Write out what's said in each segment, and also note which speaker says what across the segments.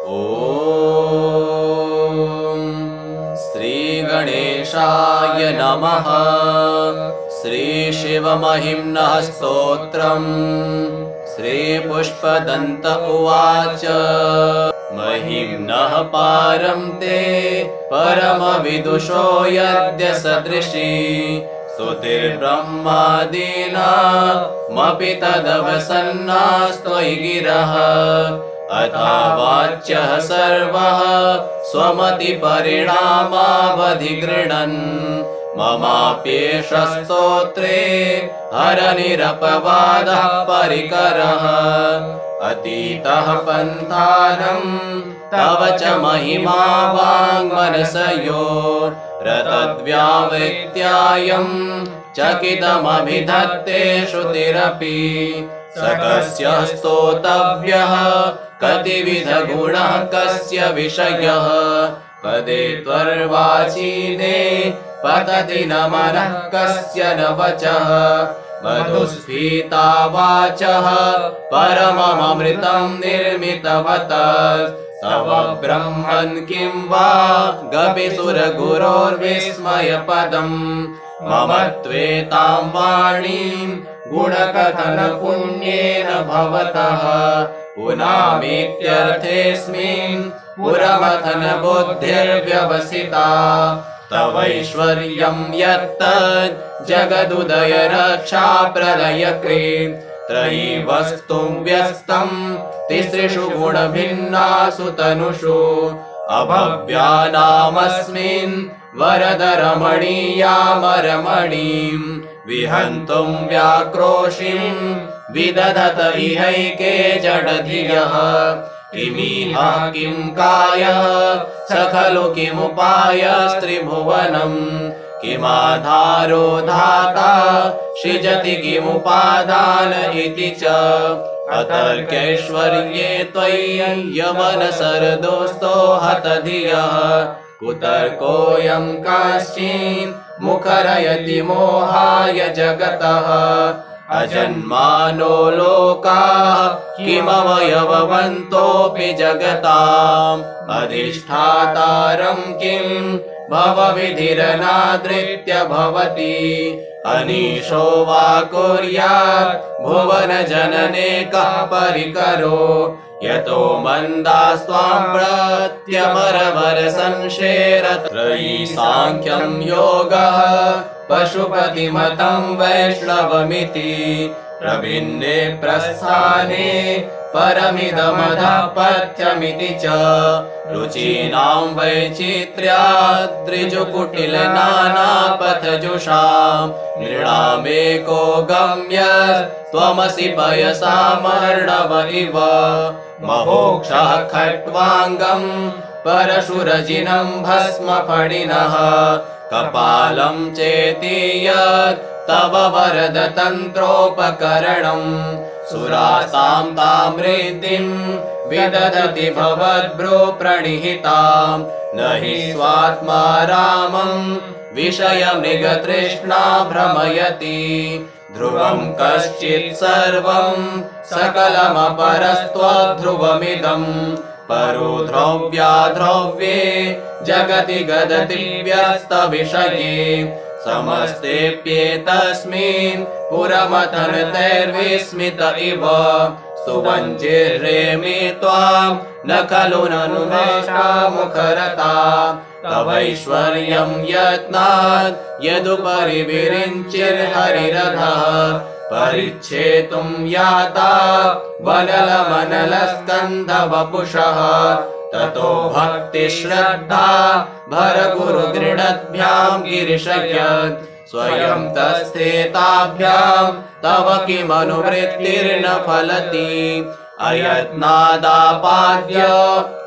Speaker 1: ॐ श्रीगणेशाय नमः। श्रीशिवमहिम्नः स्तोत्रम्। श्रीपुष्पदन्त उवाच महिम्नः पारं ते परमविदुषो यद्य सदृशी स्तुतिर्ब्रह्मादीनामपि तदवसन्नास्त्वयि गिरः अथावाच्यः सर्वः स्वमतिपरिणामावधिगृह्णन् ममाप्येष स्तोत्रे हरनिरपवादः परिकरः अतीतः पन्थानं तव च महिमा वाङ्मनसयोः रतद्व्यावृत्यायं चकितमभिधत्ते श्रुतिरपि सकस्य स्तोतव्यः कतिविधगुणः कस्य विषयः पदे त्वर्वाचीने पतति न मनः कस्य न वचः मधुस्फीता वाचः परममृतं निर्मितवतः तव ब्रह्मन् किं वा गपिसुरगुरोर्विस्मयपदम् मम त्वेतां वाणीं गुणकथनपुण्येन भवतः पुनामीत्यर्थेऽस्मिन् पुरमथनबुद्धिर्व्यवसिता तवैश्वर्यं यत्तद् जगदुदयरक्षाप्रलयकृत् त्रयी वस्तुं व्यस्तं तिसृषु गुणभिन्नासु तनुषु अभव्यानामस्मिन् वरदरमणीयामरमणीं विहन्तुं व्याक्रोशिं विदधत इहैके जडधियः किमिह किं कायः स खलु किमुपायस्त्रिभुवनम् किमाधारो धाता सृजति किमुपादान इति च अतर्क्यैश्वर्ये त्वय्यमनसरदोस्तो हतधियः कुतर्कोऽयं काश्चिन् मुखरयति मोहाय जगतः अजन्मानो लोकाः किमवयववन्तोऽपि जगताम् अधिष्ठातारं किं भवविधिरनादृत्य भवति अनीशो वा कुर्यात् भुवनजनने कः परिकरो यतो मन्दास्त्वां प्रत्यमरवरसंशेरत्रयी साङ्ख्यं योगः पशुपतिमतं वैष्णवमिति प्रभिन्ने प्रस्थाने परमिदमधः पथ्यमिति च रुचीनां वैचित्र्याद्रिजुकुटिलनानापथजुषां नृणामेको गम्यस्त्वमसि पयसामर्णव इव महोक्षः खट्वाङ्गं परशुरजिनं भस्मफणिनः कपालं चेति यत् तव वरदतन्त्रोपकरणम् सुरासां तामृतिं विदधति भवद्भ्रो प्रणिहितां न हि स्वात्मा रामं विषयमृगतृष्णा भ्रमयति ध्रुवं कश्चित् सर्वं सकलमपरस्त्वध्रुवमिदम् परो ध्रुव्याध्रुव्ये जगति गदति व्यस्तविषये समस्तेऽप्येतस्मिन् पुरमथनतैर्विस्मित इव सुवञ्चिर्रेमि त्वां न खलु ननुमेषामुखरता तवैश्वर्यं यत्नात् यदुपरि विरिञ्चिर्हरिरथः परिच्छेतुं याता वनलमनलस्कन्धवपुषः ततो भक्तिश्रद्धा भरगुरुगृणद्भ्यां गिरिशयत् स्वयं तस्थेताभ्यां तव किमनुवृत्तिर्न फलति अयत्नादापाद्य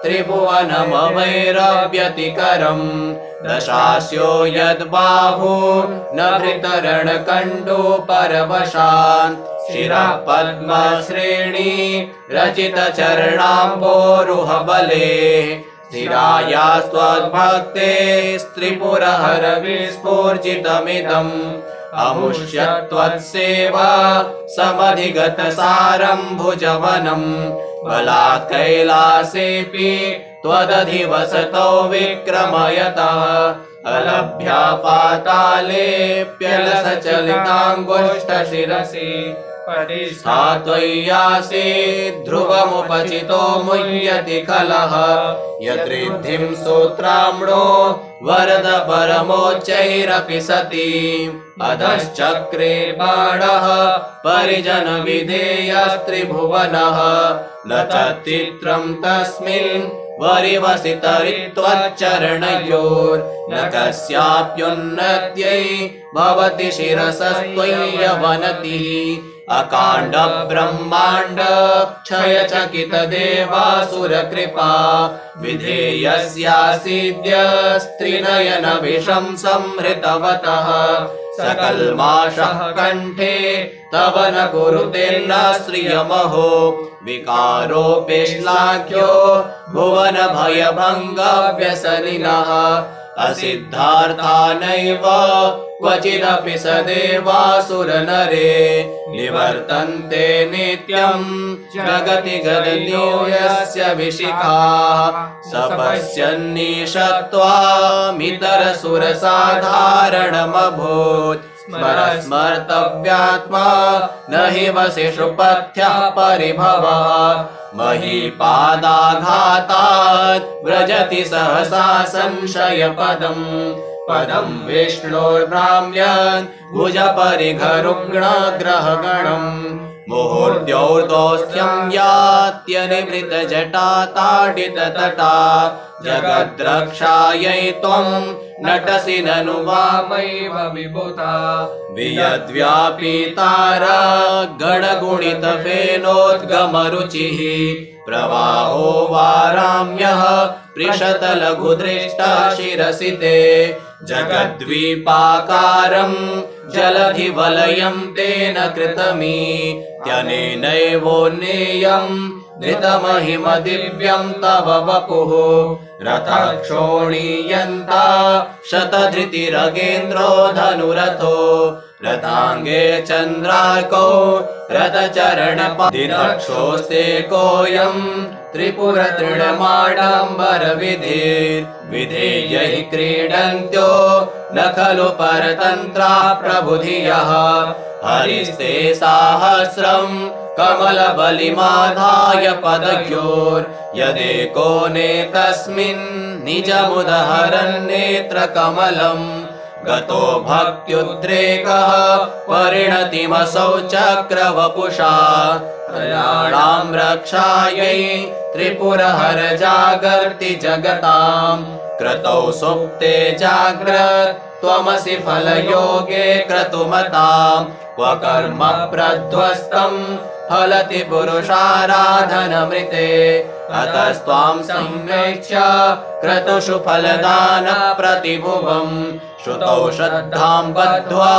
Speaker 1: त्रिभुवनमवैरव्यतिकरम् दशास्यो यद्बाहु न भृतरणकण्डो परवशान् शिरः पद्मश्रेणी रचितचरणाम्भोरुहबले स्थिरायास्त्वद्भक्ते स्त्रिपुरहर विस्फूर्जितमिदम् अमुष्यत्वत्सेवा समधिगतसारं भुजवनम् बलात् कैलासेऽपि त्वदधिवसतो विक्रमयतः अलभ्या पातालेऽप्यलसचलिताङ्गुष्ठशिरसि परिष्ठा त्वय्यासि ध्रुवमुपचितो मुह्यति खलः यद्रिद्धिं सूत्राम्णो वरद परमोच्चैरपि सति अधश्चक्रे बाणः परिजनविधेयस्त्रिभुवनः न चित्रं तस्मिन् वरिवसितरित्वच्चरणयोर्न कस्याप्युन्नत्यै भवति शिरसस्त्वय्यवनतिः अकाण्ड ब्रह्माण्ड क्षयचकित देवासुरकृपा विधेयस्यासीद्यस्त्रिनयनविषं संहृतवतः सकल्माषः कण्ठे तव न कुरुतेर्न श्रियमहो विकारोऽपेश्लाघ्यो भुवन भयभङ्गव्यसनिनः असिद्धार्था नैव क्वचिदपि स देवासुरनरे निवर्तन्ते नित्यं जगति गदन्यो यस्य विशिखाः स पश्यन्निशत्वामितरसुरसाधारणमभूत् स्मर्तव्यात्मा न हि वसिषु पथ्यः परिभवः महीपादाघातात् व्रजति सहसा संशयपदम् पदं विष्णोर्भ्राम्यन् भुजपरिघरुग्णग्रहगणम् मुहूर्त्योर्दोस्त्यं यात्यनिवृतजटा ताडिततटा जगद्रक्षायै त्वं नटसि ननु वामैव विभूता वियद्व्यापीतारा गणगुणितफेनोद्गमरुचिः प्रवाहो वाराम्यः पृषतलघुदृष्टः शिरसि ते जगद्वीपाकारं जलधिवलयं तेन कृतमी त्यनेनैवोन्नेयं धृतमहिमदिव्यं तव वपुः रथक्षोणीयन्ता शतधृतिरगेन्द्रो धनुरथो रथाङ्गे चन्द्रार्कौ रथचरणपदिनक्षोस्ते कोऽयं त्रिपुरतृणमाडम्बरविधेर्विधेयैः क्रीडन्त्यो न खलु परतन्त्राः प्रबुधियः हरिस्ते साहस्रं कमलबलिमाधाय पदयोर्यदेको नेकस्मिन् निजमुदहरन्नेत्रकमलम् गतो भक्त्युद्रेकः परिणतिमसौ चक्रवपुषा त्रयाणां रक्षायै त्रिपुरहर जागर्ति जगताम् क्रतौ सुप्ते जाग्रत् त्वमसि फलयोगे क्रतुमताम् क्व कर्म प्रध्वस्तं फलति पुरुषाराधनमृते अतस्त्वां संवेक्ष्य क्रतुषु फलदान प्रतिभुवम् श्रुतौ श्रद्धां बद्ध्वा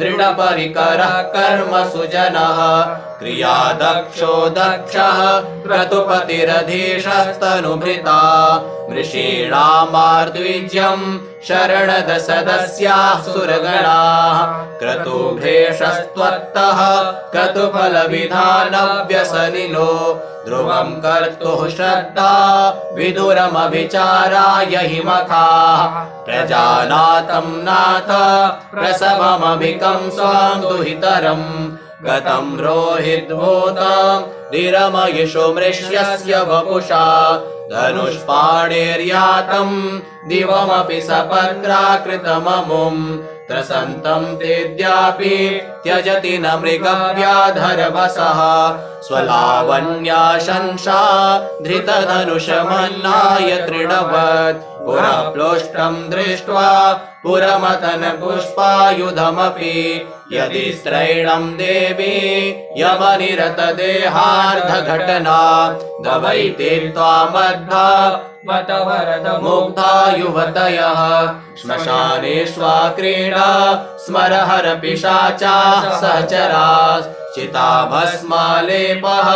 Speaker 1: दृढपरिकरः कर्म सुजनः क्रियादक्षो दक्षः क्रतुपतिरधीशस्तनुभृता वृषीणामार्द्विज्यं शरणदसदस्याः सुरगणाः क्रतुभेषस्त्वत्तः क्रतुफलविधानव्यसनिनो ध्रुवं कर्तुः श्रद्धा विदुरमभिचाराय हि मखाः प्रजानातं नाथ प्रसवमभिकं स्वां दुहितरम् गतं रोहिद्भूतं निरमयिषु मृष्यस्य वपुषा धनुष्पाणिर्यातं दिवमपि सपत्राकृतममुम् त्रसन्तं तेद्यापि त्यजति न मृगव्याधरवसः स्वलावण्याशंसा धृतधनुषमन्नाय तृणवत् पुरप्लोष्टं दृष्ट्वा पुरमतन पुष्पायुधमपि यदि स्त्रैणं देवी यमनिरतदेहार्धघटना दवैते त्वामद्धा मुग्धा युवतयः श्मशानेष्वा क्रीडा स्मरहर पिशाचाः सहचराः चिताभस्मालेपः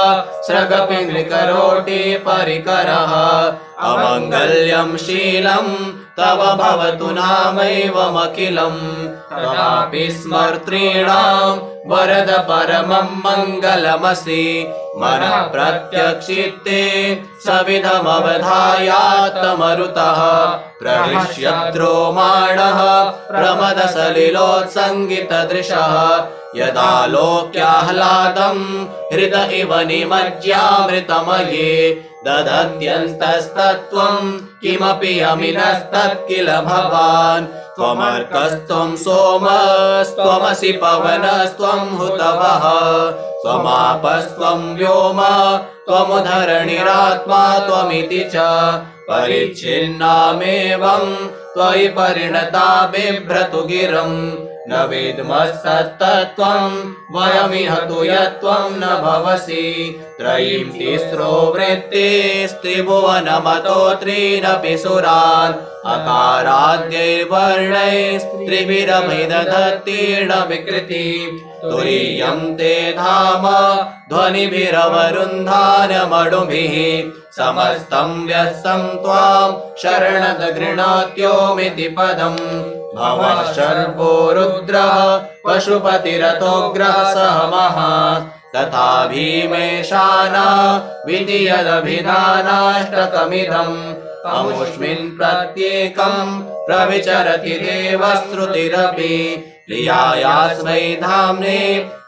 Speaker 1: स्रगपिङ्गलिकरोटी परिकरः अमङ्गल्यं शीलं तव भवतु नामैवमखिलम् त्वमापि स्मर्तॄणां वरद परमं मङ्गलमसि मनः प्रत्यक्षिते सविधमवधायात्तमरुतः प्रविश्यद्रोमाणः प्रमदसलिलोत्सङ्गितदृशः यदालोक्याह्लादम् हृद इव निमज्ज्यामृतमये दधत्यन्तस्तत्त्वम् किमपि अमिनस्तत् किल भवान् त्वमर्कस्त्वं सोमस्त्वमसि पवनस्त्वं हुतवः त्वमापस्त्वं व्योम त्वमुधरणिरात्मा त्वमिति च परिच्छिन्नामेवं त्वयि परिणता बिभ्रतु गिरम् न वेद्मस्तत्तत्त्वं वयमिह तु यत्त्वं न भवसि त्रयीं तिस्रो वृत्तिस्त्रिभुवनमतो त्रीनपि सुरान् अकाराद्यैर्वर्णैस्त्रिभिरभिदधत्तीर्ण विकृति तुरीयं ते धाम ध्वनिभिरवरुन्धानमणुभिः समस्तं व्यस्तं त्वां शरणद गृह्णात्योमिति पदम् भवः शर्वो रुद्रः पशुपतिरतोग्रः सह महान् तथा भीमेशाना विधियदभिधानाष्टकमिदम् अमुष्मिन् प्रत्येकं प्रविचरति देवश्रुतिरपि प्रियायास्मै धाम्ने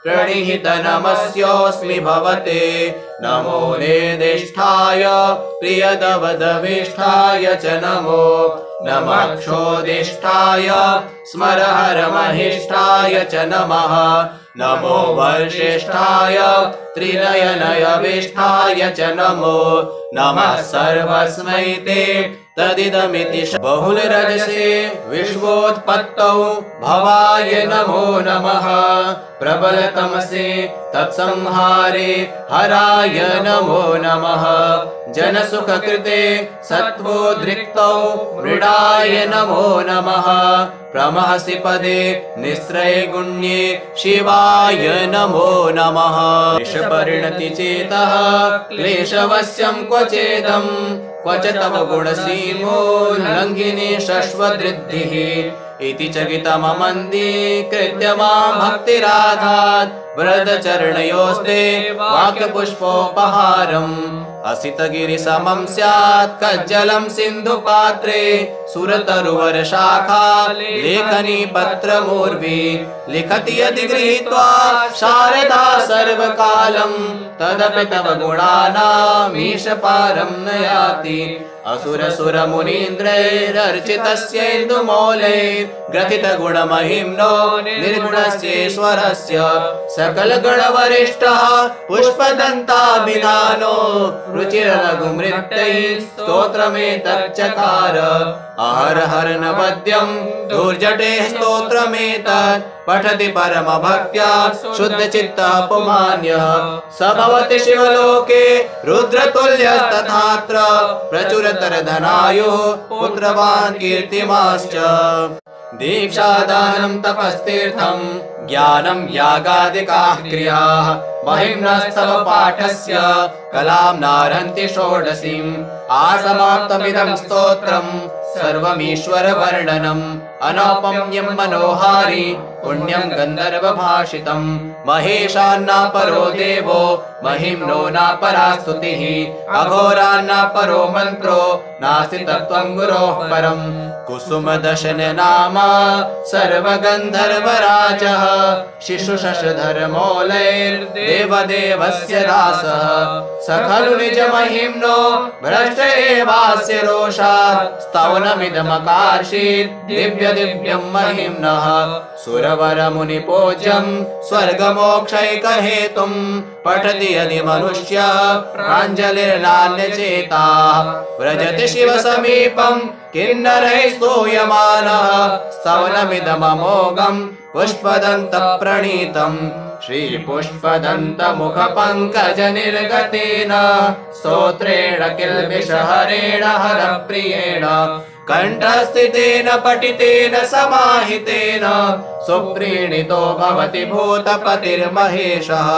Speaker 1: प्रणिहित नमस्योऽस्मि भवते नमो नेदिष्ठाय प्रियदवदविष्ठाय च नमो नमः क्षोदिष्ठाय स्मरहरमहिष्ठाय च नमः नमो वर्षिष्ठाय त्रिनयनयविष्ठाय च नमो नमः सर्वस्मै ते तदिदमिति बहुलरजसे विश्वोत्पत्तौ भवाय नमो नमः प्रबलतमसे तत्संहारे हराय नमो नमः जनसुखकृते सत्त्वोद्रिक्तौ मृडाय नमो नमः प्रमहसि पदे निःस्त्रैगुण्ये शिवाय नमो नमः निष्परिणति चेतः क्लेशवश्यं क्वचेदं क्वच तव गुणसीमो लङ्घिनी शश्वदृद्धिः इति च गीतममन्दीकृत्य मां भक्तिराधात् वरदचरणयोस्ते वाक्यपुष्पोपहारम् असितगिरिसमं स्यात् कज्जलं सिन्धुपात्रे सुरतरुवरशाखा लेखनी पत्रमूर्वी लिखति यदि गृहीत्वा शारदा सर्वकालं तदपि तव गुणानामीश पारं न याति असुरसुरमुनीन्द्रैरर्चितस्येन्दुमौलैर्ग्रथितगुणमहिम्नो निर्गुणस्येश्वरस्य सकलगणवरिष्ठः पुष्पदन्ताभिधानो रुचिरलघुमृत्यैः स्तोत्रमेतच्चकार अहर हर नवद्यं दुर्जटे स्तोत्रमेतत् पठति परमभक्त्या शुद्धचित्तः पुमान्यः स भवति शिवलोके रुद्रतुल्यस्तथात्र प्रचुरतरधनायुः पुत्रवान् कीर्तिमाश्च दीक्षादानं तपस्तीर्थं ज्ञानं यागादिकाः क्रियाः महिम्नस्तव पाठस्य कलां नारन्ति षोडशीम् आसमाप्तमिदं स्तोत्रम् सर्वमीश्वर वर्णनम् अनौपम्यं मनोहारि पुण्यं गन्धर्वभाषितं महेशान्नापरो देवो महिम्नो नापरा स्तुतिः अघोरान्नापरो मन्त्रो नास्ति तत्त्वं गुरोः परम् कुसुमदशन नामा सर्वगन्धर्वराजः शिशुशशधरमौलैर्देवदेवस्य दासः स खलु निजमहिम्नो भ्रष्ट एवास्य रोषात् स्तवनमिदमकार्षीत् दिव्यं महिम्नः सुरवरमुनिपूज्यं स्वर्गमोक्षैकहेतुं पठति यदि मनुष्यः प्राञ्जलिर्नान्यचेताः व्रजति शिवसमीपं किन्नरैः स्तूयमानः स्तवनमिदममोघं पुष्पदन्तप्रणीतम् श्रीपुष्पदन्तमुखपङ्कजनिर्गतेन स्तोत्रेण किल्बिषहरेण हरप्रियेण कंठस्थितेन पठितेन समाहितेन सुप्रीणितो भवति भूतपतिर्महेशः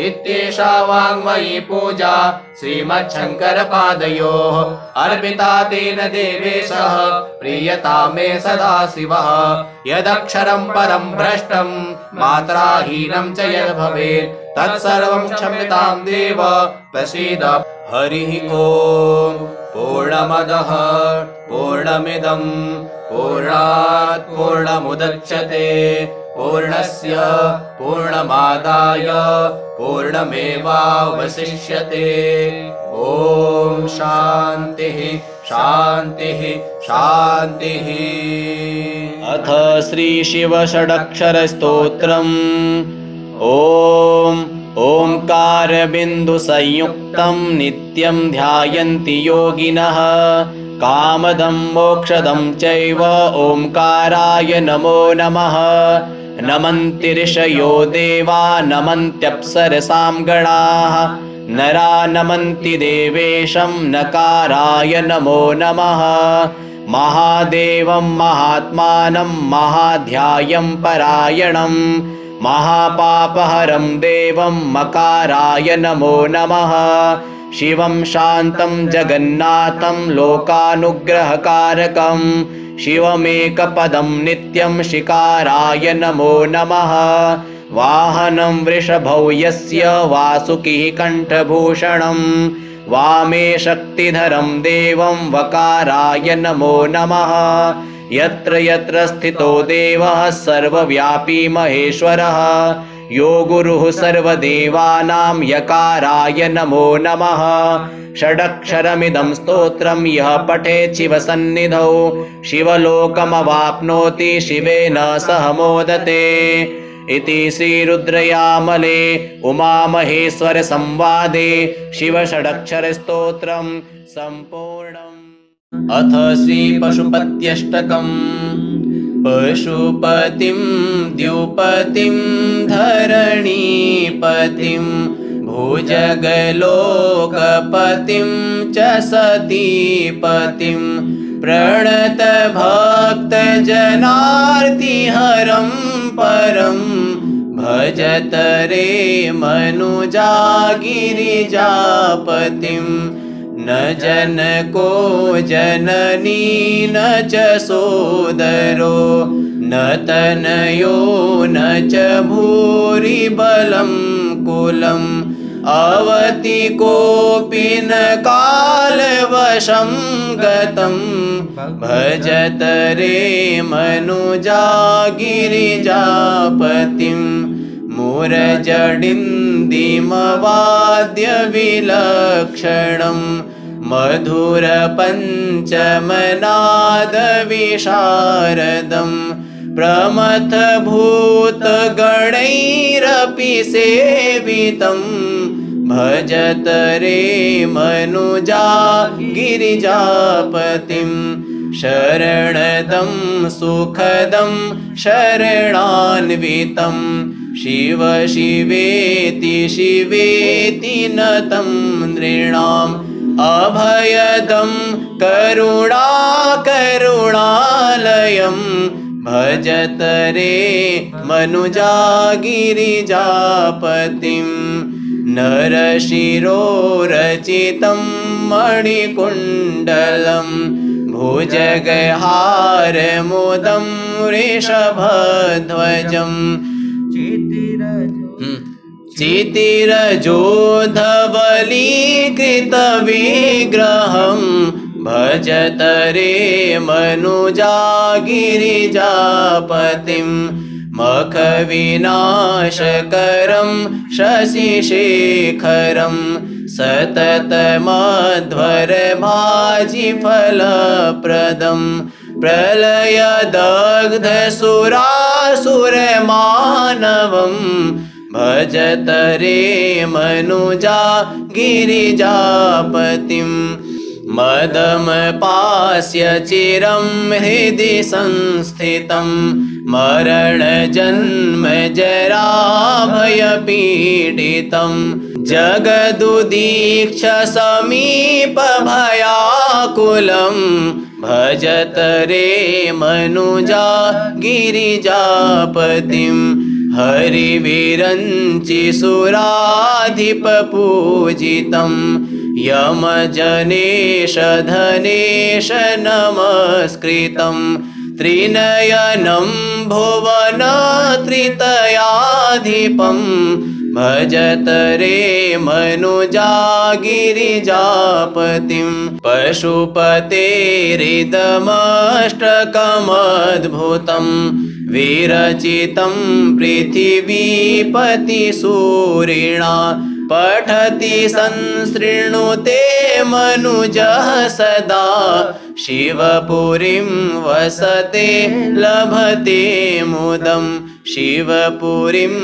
Speaker 1: इत्येषा वाङ्मयी पूजा श्रीमच्छङ्करपादयोः अर्पिता तेन देवेशः प्रीयता मे सदा शिवः यदक्षरं परं भ्रष्टं मात्राहीनं च यद् भवेत् तत्सर्वं क्षम्यतां देव प्रसीद। हरिः ओम्। पूर्णमदः पूर्णमिदं पूर्णात् पूर्णमुदच्यते पूर्णस्य पूर्णमादाय पूर्णमेवावशिष्यते। ॐ शान्तिः शान्तिः शान्तिः। अथ श्री शिव षडक्षरस्तोत्रम्। ॐ ओंकार बिंदु संयुक्तं नित्यं ध्यायन्ति योगिनः कामदं मोक्षदं चैव ओंकाराय नमो नमः। नमन्ति ऋषयो देवा नमन्त्यप्सरसां गणाः नरा नमन्ति देवेशं नकाराय नमो नमः। महादेवं महात्मानं महाध्यायं परायणं महापापहरं देवं मकाराय नमो नमः। शिवं शान्तं जगन्नाथं लोकानुग्रहकारकं शिवमेकपदं नित्यं शिकाराय नमो नमः। वाहनं वृषभौ यस्य वासुकिः कण्ठभूषणं वामे शक्तिधरं देवं वकाराय नमो नमः। यत्र यत्र स्थितो देवः सर्वव्यापी महेश्वरः यो गुरुः सर्वदेवानां यकाराय नमो नमः। षडक्षरमिदं स्तोत्रं यः पठेत् शिवसन्निधौ शिवलोकमवाप्नोति शिवेन सह मोदते। इति श्रीरुद्रयामले उमामहेश्वर संवादे शिवषडक्षरस्तोत्रं सम्पूर्णम्। अथ श्री पशुपत्यष्टकम्। पशुपतिं द्युपतिं धरणीपतिं भुजगलोकपतिं च सतीपतिं प्रणतभक्तजनार्तिहरं परं भजत रे मनुजा गिरिजापतिं। न जनको जननी न च सोदरो न तनयो न च भूरि बलं कुलम् अवति कोऽपि न कालवशं गतं भजत रे मनुजा गिरिजापतिं। मुरजडिन्दिमवाद्यविलक्षणं मधुरपञ्चमनादविशारदं प्रमथभूतगणैरपि सेवितं भजत रे मनुजा गिरिजापतिं। शरणदं सुखदं शरणान्वितं शिव शिवेति शिवेति नतं नृणाम् अभयदं करुणाकरुणालयं भजत रे मनुजा गिरिजापतिं। नरशिरोरचितं मणिकुण्डलं भुजगहारमुदं वृषभध्वजं चितिरजोधवलीकृतविग्रहं भजत रे मनुजा गिरिजापतिं। मखविनाशकरं शशिशेखरं सततमध्वरभाजिफलप्रदं प्रलयदग्धसुरासुरमानवं भजत रे मनुजा गिरिजापतिं। मदमपास्य चिरं हृदि संस्थितं मरणजन्मजराभयपीडितं जगदुदीक्ष्य समीपभयापहं
Speaker 2: व्याकुलं भजत रे मनुजा गिरिजापतिं हरिविरञ्चि सुराधिपपूजितं यमजनेश धनेश नमस्कृतं त्रिनयनं भुवनत्रितयाधिपं भजत रे मनुजा गिरिजापतिं पशुपतेरिदमष्टकमद्भुतं विरचितं पृथिवीपतिसूरिणा पठति संसृणुते मनुजः सदा शिवपुरीं वसते लभते मुदं शिवपुरीं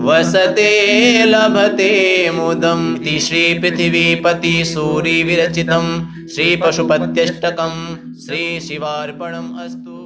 Speaker 2: वसते लभते मुदं इति श्री पृथिवीपति सूरि विरचितं श्री पशुपत्यष्टकं श्री शिवार्पणम् अस्तु।